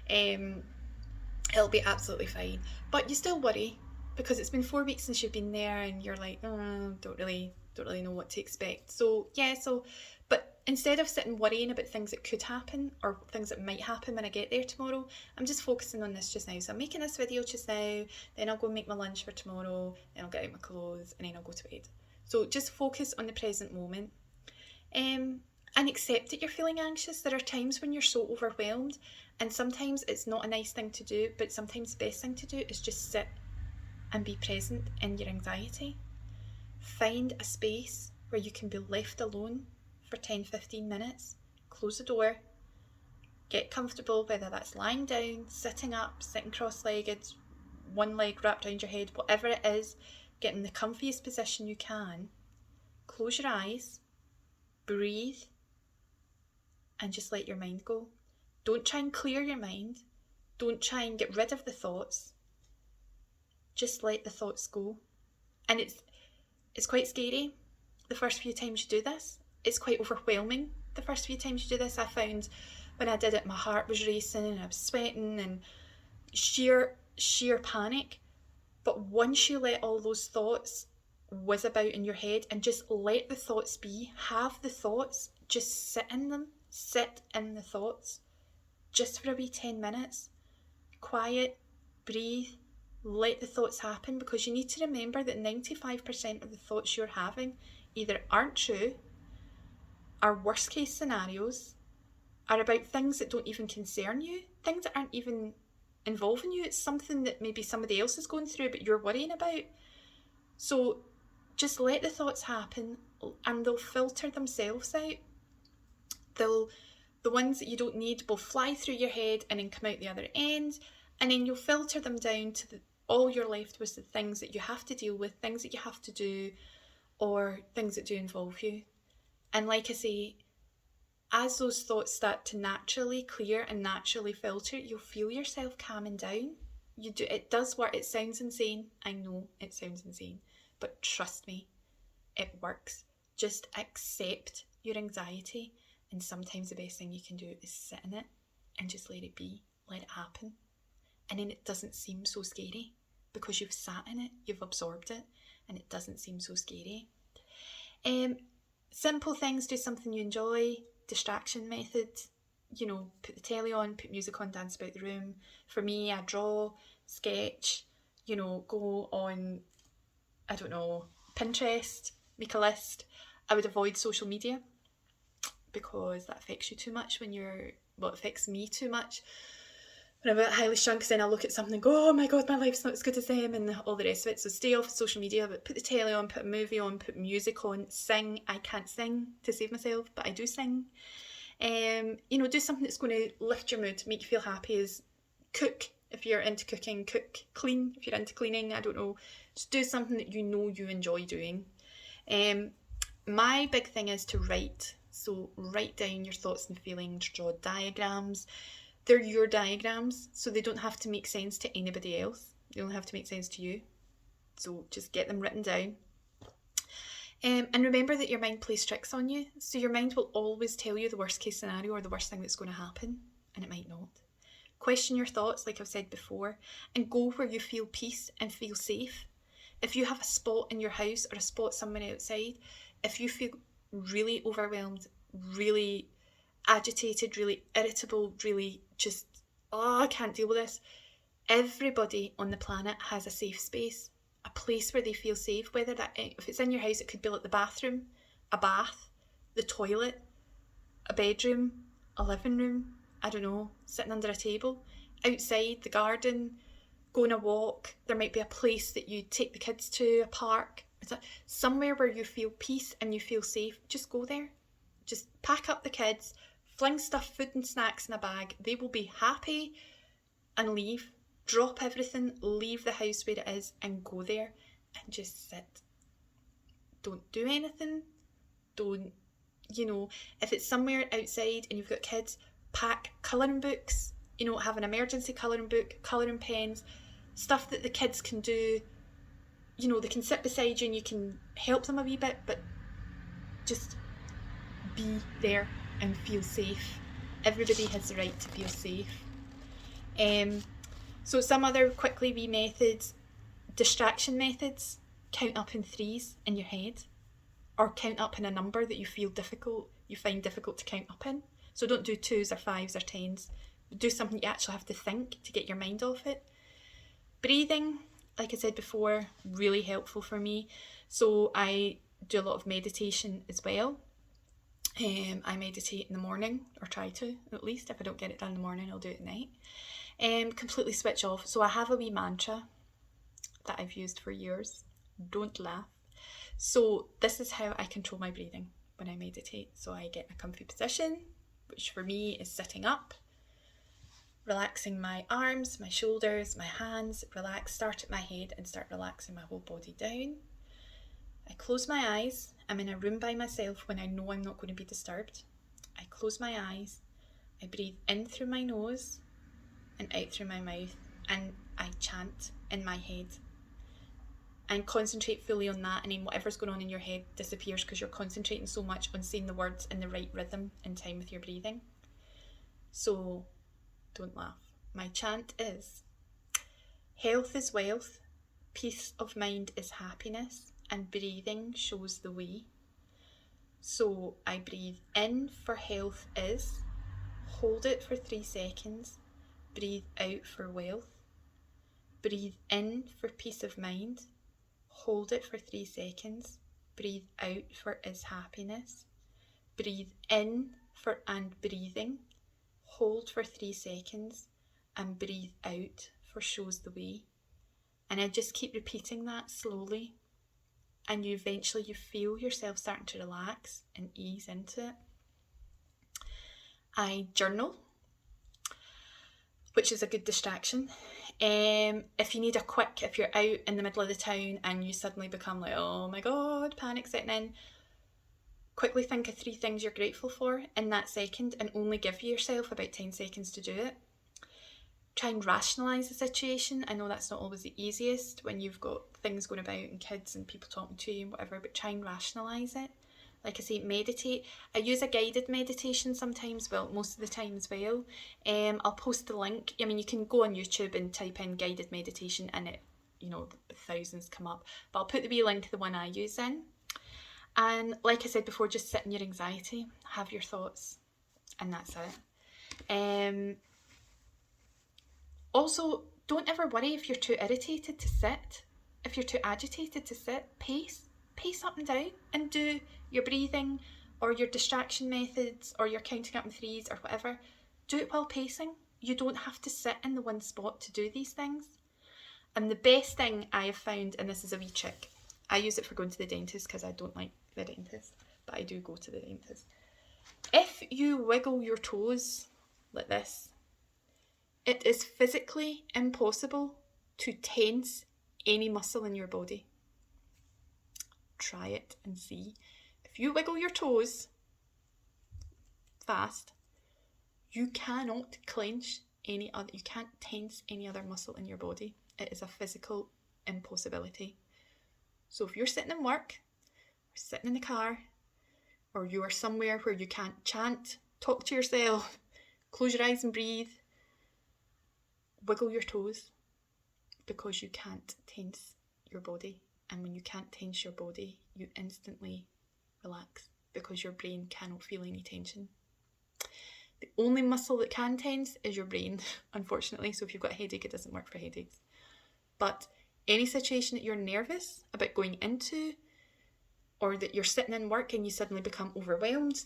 It'll be absolutely fine. But you still worry, because it's been 4 weeks since you've been there, and you're like, don't really know what to expect. But instead of sitting worrying about things that could happen or things that might happen when I get there tomorrow, I'm just focusing on this just now. So I'm making this video just now, then I'll go make my lunch for tomorrow, then I'll get out my clothes, and then I'll go to bed. So just focus on the present moment. And accept that you're feeling anxious. There are times when you're so overwhelmed, and sometimes it's not a nice thing to do, but sometimes the best thing to do is just sit and be present in your anxiety. Find a space where you can be left alone for 10-15 minutes. Close the door, get comfortable, whether that's lying down, sitting up, sitting cross-legged, one leg wrapped around your head, whatever it is, get in the comfiest position you can. Close your eyes, breathe, and just let your mind go. Don't try and clear your mind. Don't try and get rid of the thoughts. Just let the thoughts go. And it's quite scary the first few times you do this. It's quite overwhelming the first few times you do this. I found when I did it, my heart was racing and I was sweating and sheer panic. But once you let all those thoughts whiz about in your head and just let the thoughts be, have the thoughts, just sit in them, sit in the thoughts, just for a wee 10 minutes, quiet, breathe, let the thoughts happen, because you need to remember that 95% of the thoughts you're having either aren't true, are worst case scenarios, are about things that don't even concern you, things that aren't even involving you. It's something that maybe somebody else is going through but you're worrying about. So just let the thoughts happen and they'll filter themselves out. The ones that you don't need will fly through your head and then come out the other end, and then you'll filter them down to all you're left with the things that you have to deal with, things that you have to do, or things that do involve you. And like I say, as those thoughts start to naturally clear and naturally filter, you'll feel yourself calming down. It does work. It sounds insane. I know it sounds insane, but trust me, it works. Just accept your anxiety, and sometimes the best thing you can do is sit in it and just let it be, let it happen. And then it doesn't seem so scary because you've sat in it, you've absorbed it, and it doesn't seem so scary. Simple things: do something you enjoy. Distraction method, put the telly on, put music on, dance about the room. For me, I draw, sketch, go on, I don't know, Pinterest, make a list. I would avoid social media because that affects you too much it affects me too much when I'm highly strung, because then I'll look at something and go, oh my god, my life's not as good as them, and all the rest of it. So stay off social media, but put the telly on, put a movie on, put music on, sing. I can't sing to save myself, but I do sing. Do something that's going to lift your mood, make you feel happy. Is cook if you're into cooking, cook, clean if you're into cleaning, I don't know. Just do something that you know you enjoy doing. My big thing is to write. So write down your thoughts and feelings, draw diagrams. They're your diagrams, so they don't have to make sense to anybody else. They only have to make sense to you. So just get them written down. And remember that your mind plays tricks on you. So your mind will always tell you the worst case scenario or the worst thing that's going to happen, and it might not. Question your thoughts, like I've said before, and go where you feel peace and feel safe. If you have a spot in your house or a spot somewhere outside, if you feel really overwhelmed, really agitated, really irritable, really just, I can't deal with this. Everybody on the planet has a safe space, a place where they feel safe, whether that, if it's in your house, it could be like the bathroom, a bath, the toilet, a bedroom, a living room, I don't know, sitting under a table, outside, the garden, going a walk. There might be a place that you take the kids to, a park, somewhere where you feel peace and you feel safe. Just go there. Just pack up the kids, fling stuff, food and snacks in a bag. They will be happy, and leave. Drop everything, leave the house where it is and go there and just sit. Don't do anything. Don't, if it's somewhere outside and you've got kids, pack colouring books, have an emergency colouring book, colouring pens, stuff that the kids can do. They can sit beside you and you can help them a wee bit, but just be there and feel safe. Everybody has the right to feel safe. So some other quickly wee methods: distraction methods. Count up in threes in your head, or count up in a number that you find difficult to count up in. So don't do 2s or 5s or 10s. Do something you actually have to think to get your mind off it. Breathing, like I said before, really helpful for me. So I do a lot of meditation as well. I meditate in the morning, or try to, at least. If I don't get it done in the morning, I'll do it at night. Completely switch off. So I have a wee mantra that I've used for years. Don't laugh. So this is how I control my breathing when I meditate. So I get in a comfy position, which for me is sitting up, relaxing my arms, my shoulders, my hands, start at my head and start relaxing my whole body down. I close my eyes. I'm in a room by myself when I know I'm not going to be disturbed. I close my eyes. I breathe in through my nose and out through my mouth, and I chant in my head and concentrate fully on that, and then whatever's going on in your head disappears because you're concentrating so much on saying the words in the right rhythm in time with your breathing. So don't laugh. My chant is: health is wealth, peace of mind is happiness, and breathing shows the way. So I breathe in for health is, hold it for 3 seconds, breathe out for wealth. Breathe in for peace of mind, hold it for 3 seconds, breathe out for is happiness. Breathe in for and breathing, hold for 3 seconds, and breathe out for shows the way. And I just keep repeating that slowly, and you feel yourself starting to relax and ease into it. I journal, which is a good distraction. If you need if you're out in the middle of the town and you suddenly become like, oh my god, panic setting in, quickly think of 3 things you're grateful for in that second, and only give yourself about 10 seconds to do it. Try and rationalise the situation. I know that's not always the easiest when you've got things going about and kids and people talking to you and whatever, but try and rationalise it. Like I say, meditate. I use a guided meditation sometimes, well, most of the time as well. I'll post the link. I mean, you can go on YouTube and type in guided meditation and it, thousands come up. But I'll put the wee link to the one I use in. And like I said before, just sit in your anxiety, have your thoughts, and that's it. Also, don't ever worry if you're too irritated to sit. If you're too agitated to sit, pace up and down and do your breathing or your distraction methods or your counting up in 3s or whatever. Do it while pacing. You don't have to sit in the one spot to do these things. And the best thing I have found, and this is a wee trick, I use it for going to the dentist because I don't like the dentist, but I do go to the dentist. If you wiggle your toes like this, it is physically impossible to tense any muscle in your body. Try it and see. If you wiggle your toes fast, you cannot clench you can't tense any other muscle in your body. It is a physical impossibility. So if you're sitting in work, or sitting in the car, or you are somewhere where you can't chant, talk to yourself, close your eyes and breathe, wiggle your toes, because you can't tense your body. And when you can't tense your body, you instantly relax because your brain cannot feel any tension. The only muscle that can tense is your brain, unfortunately. So if you've got a headache, it doesn't work for headaches. But any situation that you're nervous about going into, or that you're sitting in work and you suddenly become overwhelmed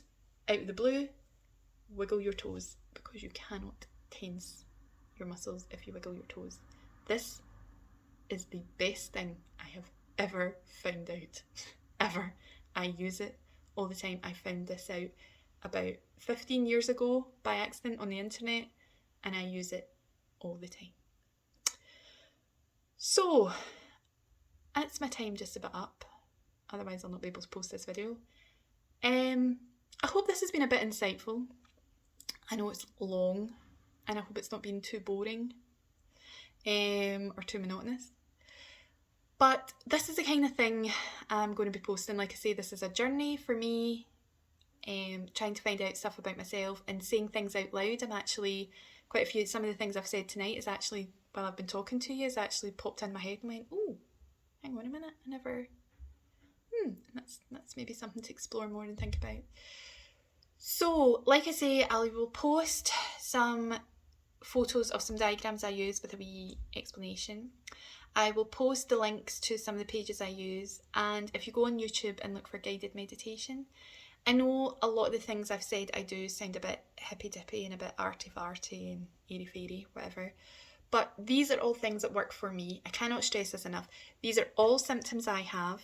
out of the blue, wiggle your toes, because you cannot tense your muscles if you wiggle your toes. This is the best thing I have ever found out. Ever. I use it all the time. I found this out about 15 years ago by accident on the internet, and I use it all the time. So, that's my time just about up. Otherwise I'll not be able to post this video. I hope this has been a bit insightful. I know it's long, and I hope it's not been too boring or too monotonous. But this is the kind of thing I'm going to be posting. Like I say, this is a journey for me, trying to find out stuff about myself and saying things out loud. I'm actually, some of the things I've said tonight is actually, while I've been talking to you, has actually popped in my head and went, oh, hang on a minute, I never, that's maybe something to explore more and think about. So, like I say, I will post some photos of some diagrams I use with a wee explanation. I will post the links to some of the pages I use, and if you go on YouTube and look for guided meditation, I know a lot of the things I've said I do sound a bit hippy-dippy and a bit arty-farty and airy-fairy, whatever, but these are all things that work for me. I cannot stress this enough. These are all symptoms I have.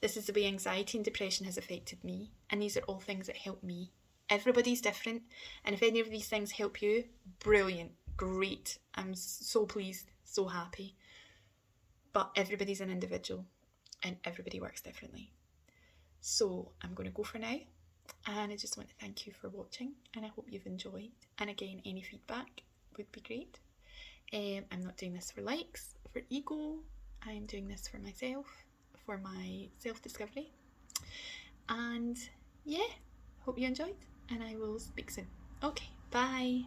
This is the way anxiety and depression has affected me, and these are all things that help me. Everybody's different, and if any of these things help you, brilliant, great. I'm so pleased, so happy. But everybody's an individual and everybody works differently. So I'm going to go for now, and I just want to thank you for watching, and I hope you've enjoyed. And again, any feedback would be great. I'm not doing this for likes, for ego. I'm doing this for myself, for my self-discovery. And yeah, hope you enjoyed, and I will speak soon. Okay, bye.